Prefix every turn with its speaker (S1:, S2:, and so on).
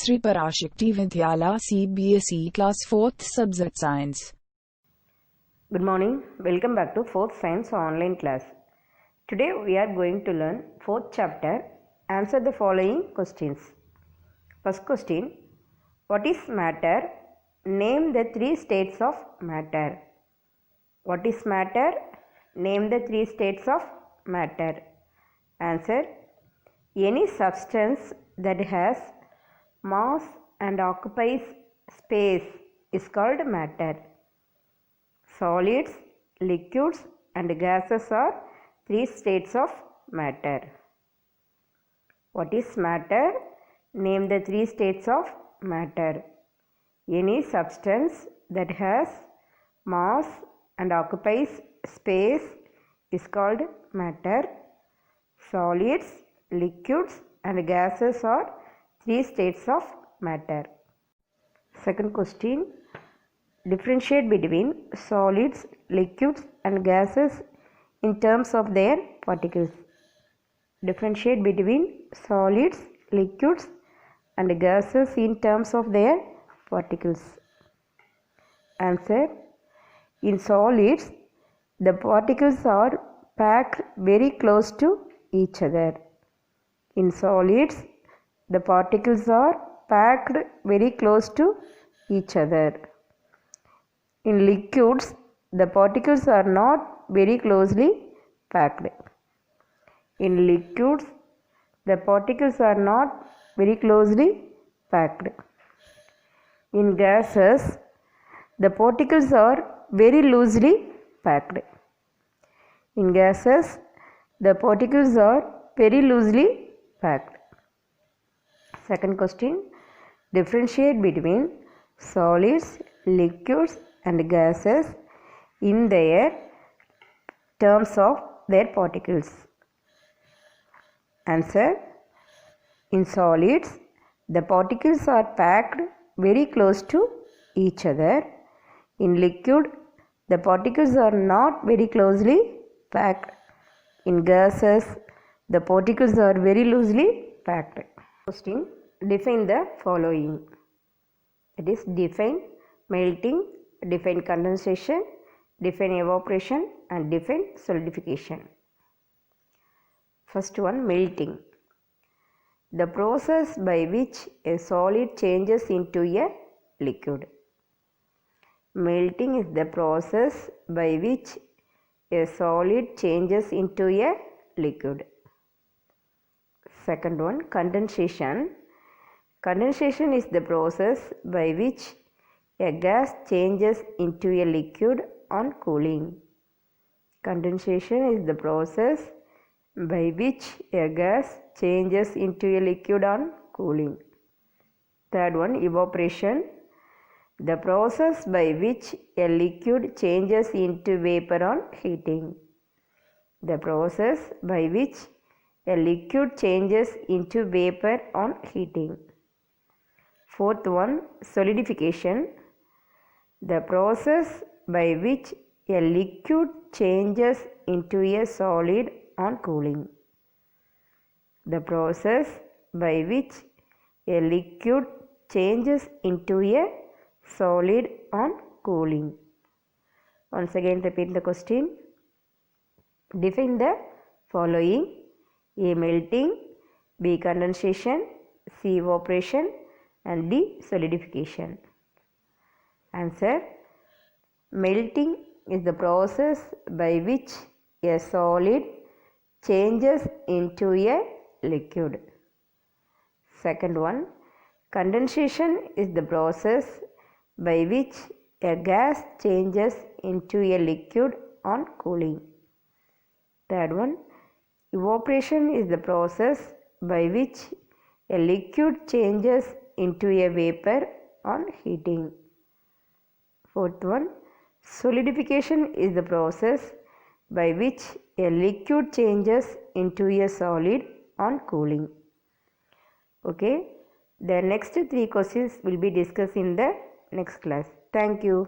S1: Sri Parashakti Vidyala CBSE Class 4th Subject Science.
S2: Good morning. Welcome back to 4th Science online class. Today we are going to learn 4th chapter. Answer the following questions. First question. What is matter? Name the three states of matter. What is matter? Name the three states of matter. Answer. Any substance that has mass and occupies space is called matter. Solids, liquids and gases are three states of matter. What is matter? Name the three states of matter. Any substance that has mass and occupies space is called matter. Solids, liquids and gases are three states of matter. Second question. Differentiate between solids, liquids and gases in terms of their particles. Differentiate between solids, liquids and gases in terms of their particles. Answer. In solids, the particles are packed very close to each other. In solids, the particles are packed very close to each other. In liquids, the particles are not very closely packed. In liquids, the particles are not very closely packed. In gases, the particles are very loosely packed. In gases, the particles are very loosely packed. Second question. Differentiate between solids, liquids and gases in their terms of their particles. Answer. In solids, the particles are packed very close to each other. In liquid, the particles are not very closely packed. In gases, the particles are very loosely packed. Question. Define the following. That is, define melting, define condensation, define evaporation and define solidification. First one, melting. The process by which a solid changes into a liquid. Melting is the process by which a solid changes into a liquid. Second one, condensation. Condensation is the process by which a gas changes into a liquid on cooling. Condensation is the process by which a gas changes into a liquid on cooling. Third one, evaporation. The process by which a liquid changes into vapor on heating. The process by which a liquid changes into vapor on heating. Fourth one, solidification. The process by which a liquid changes into a solid on cooling. The process by which a liquid changes into a solid on cooling. Once again repeat the question. Define the following. A, melting, B, condensation, C, evaporation and D, solidification. Answer. Melting is the process by which a solid changes into a liquid. Second one, condensation is the process by which a gas changes into a liquid on cooling. Third one, evaporation is the process by which a liquid changes into a vapor on heating. Fourth one, solidification is the process by which a liquid changes into a solid on cooling. Okay, the next three questions will be discussed in the next class. Thank you.